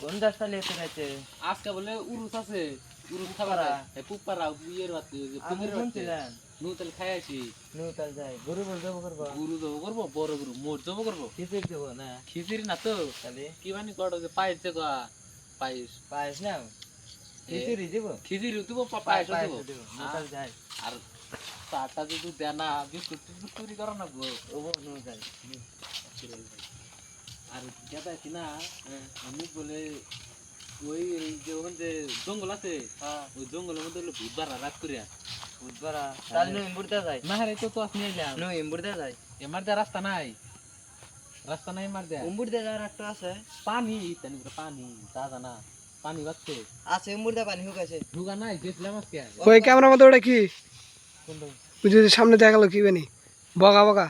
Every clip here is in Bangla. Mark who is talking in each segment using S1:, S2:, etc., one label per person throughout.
S1: কোন রাস্তা লেতে রাইতে
S2: আজকে বলে উরুস আছে উরুস খাবারা এই পুপারা বিয়ের বাতি
S1: আমি শুনছিলাম
S2: নুতাল খাইছি
S1: নিউতাল যাই গরু বল যাবো করবো
S2: গুরু দেবো করবো বড় গুরু মোর দেবো করবো
S1: খিচুড়ি দেবো না
S2: খিচুড়ি না তো
S1: তাহলে
S2: কি বানি কড়ো যে পায়েস দেবো পায়েস
S1: পায়েস না খিচুড়ি দেবো
S2: খিচুড়ি দেবো পায়েস দেবো
S1: দেবো নিউতাল যাই
S2: আর চাটা যদি দেয় না বিস্কুট টিস্কুট তৈরি করো না গো
S1: ওবো নিউতাল
S2: আর যেটা না আমি বলে ওই যে ওখানে যে জঙ্গল আছে ওই জঙ্গলের মধ্যে হলো ভূত বাড়া রাত করিয়া
S1: বুধবার তাহলে নই ইম্বুরতে যাই
S2: না হ্যাঁ তো আপনি এলাম
S1: নই ইম্বুরতে যাই
S2: এমার দেয়া রাস্তা নাই এমার দেয়া
S1: ইম্বুরতে যাওয়ার একটা আছে
S2: পানি তানি পানি তা জানা পানি বাচ্ছে
S1: আছে ইম্বুরতে পানি হুকাছে
S2: ঢুকা নাই গেছিলাম আজকে
S3: ওই ক্যামেরার মধ্যে ওটা কি
S2: কোনটা
S3: ওই যে সামনে দেখা গেল কি বানি বগা বগা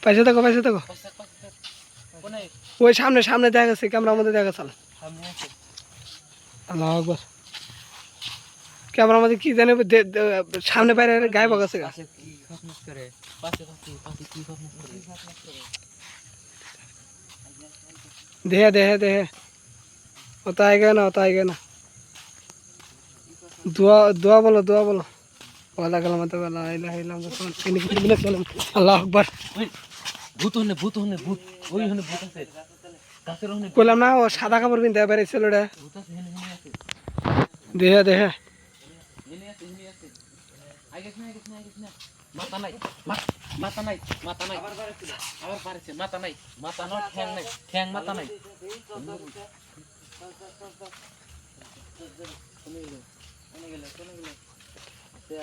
S3: পয়সা দেখো
S2: কোনে
S3: ওই সামনে সামনে দেখা গেছে ক্যামেরার মধ্যে দেখা গেছে
S1: সামনে আছে
S3: আল্লাহ আকবার ক্যামেরার মধ্যে কি জানে সামনে বাইরে গায়ে বগাছে গা
S1: আছে কি খতমস করে
S2: পাশে কি খতম করে
S3: দেহে ওটা আएगा ना दुआ बोलो वाला कलमत वाला इलाहा इल्लल्लाह अल्लाह अकबर
S2: ভূত ওই হনে ভূত আছে গাছের হনে
S3: কইলাম না ও সাদা কাপড় পিনতে বাইরে ছেলেটা
S2: ভূত আছে হেনে আছে
S3: দেহে
S2: হেনে আছে আগে না মাথা নাই আবার পারেছে মাথা নাই ঠ্যাং মাথা নাই
S1: কোনে গেল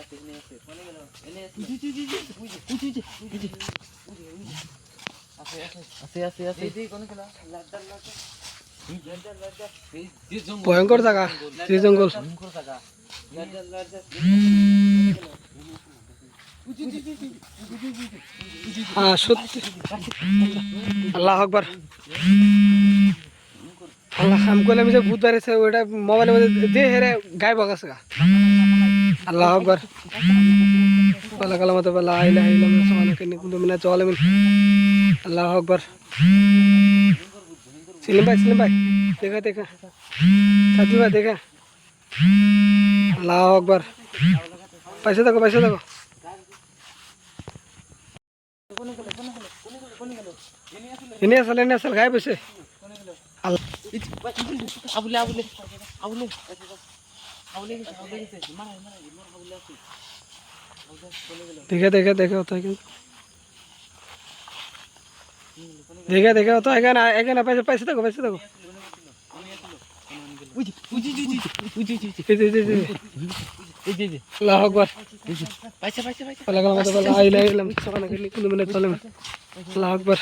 S1: আছে এনে আছে কোনে গেল এনে আছে
S2: আছে
S1: এই কোনে গেল লাড্ডার
S3: ভয়ঙ্কর জায়গা শ্রী জঙ্গল হ্যাঁ সত্যি আল্লাহ আকবার আল্লাহ কাম করলে আমি যে ভূত বেড়েছে ওইটা মোবাইলের মধ্যে দিয়ে হেরে গায়ে বগাছে গা আল্লাহ আকবার ওয়ালা কালামাত লা ইলাহা ইল্লাল্লাহ সুবহানাকা ইন্নী কুনতু মিনাজ জালিমিন আল্লাহ আকবার সেলিম ভাই দেখা সাথী ভাই দেখা আল্লাহ আকবার পয়সা দেখো এনে আসল গায়ে বসে আল্লাহ দেখে তো এখানে পয়সা দেখো আল্লাহ আকবার আল্লাহ আকবার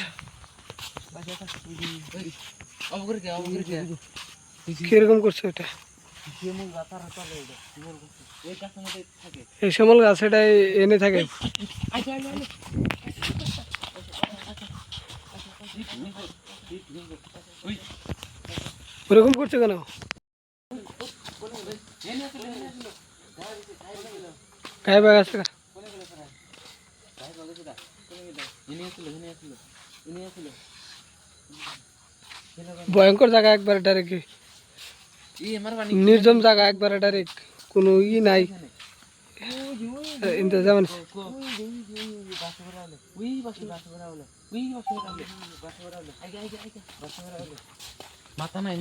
S3: কিরকম করছে এটা এই শিমুল গাছ এটা এনে থাকে ওরকম করছে কেন গায়ে বাগ আছে ভয়ঙ্কর জায়গা একবারে ডাইরেক্ট নির্জন জায়গা একবারে ডাইরেক্ট কোনো নাই যেমন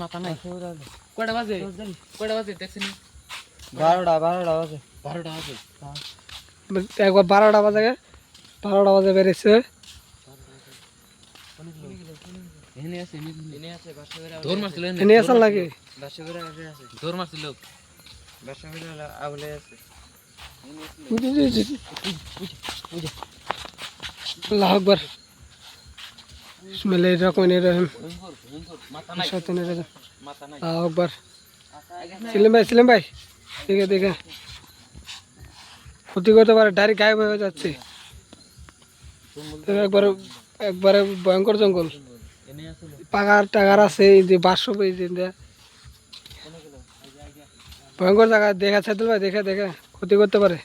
S2: মাথা নাই কয়টা বাজে দেখছেন
S1: 12টা বাজে
S3: একবার 12টা বাজে বেরিয়েছে
S2: দৌড় মারছিল
S3: এনে আসল লাগে
S2: দৌড় মারছিল
S3: আল্লাহ আকবার বিসমিল্লাহির রহমানির রহিম আল্লাহু আকবার সেলিম ভাই দেখে ক্ষতি করতে পারে ডাইরেক্ট গায়েব হয়ে যাচ্ছে একবারে ভয়ঙ্কর জঙ্গল পাগার টাগার আছে এই যে বাসব এই যে ভয়ঙ্কর জায়গা দেখা ছাদুল ভাই দেখে ক্ষতি করতে পারে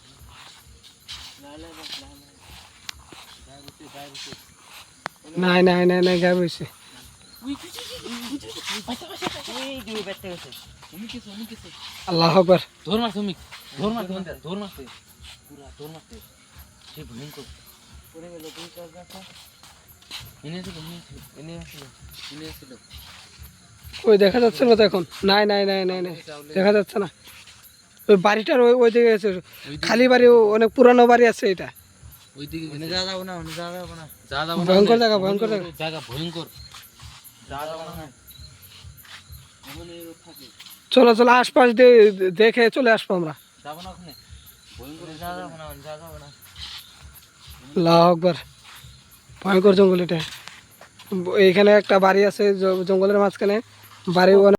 S3: নাই গায়েব হয়েছে
S1: এই যে বেঁচে গেছে।
S3: আল্লাহ আকবার।
S2: ধর মারছে অমিক, ধর মারছে পুরা ধর মারছে সে ভয়ঙ্কর।
S1: পড়ে গেল দুই চার গাছা।
S2: এনে ছিল
S1: এনে আসছিল।
S3: ওই দেখা যাচ্ছে না তো এখন? নাই নাই নাই নাই নাই, দেখা যাচ্ছে না। ওই বাড়িটার ওই ওই দিকে আছে, খালি বাড়ি, অনেক পুরানো বাড়ি আছে এটা।
S2: ওইদিকে
S1: ওনে যাওয়া যাবো না, ওনে যাওয়া যাবো না।
S2: যা যাবো না,
S3: ভয়ঙ্কর জায়গা, ভয়ঙ্কর জায়গা।
S2: জায়গা ভয়ঙ্কর।
S1: যাওয়া যাবো না।
S2: ওখানে থাকে,
S3: চলো চলো, আশপাশ দিয়ে দেখে চলে আসবো আমরা।
S2: যাবো না ওখানে, ভয়ঙ্কর।
S1: ওনে যাওয়া যাবো না, ওনে যাওয়া যাবো না।
S3: আল্লাহ আকবার, ভয়ঙ্কর জঙ্গল এটা। এইখানে একটা বাড়ি আছে জঙ্গলের মাঝখানে, বাড়ি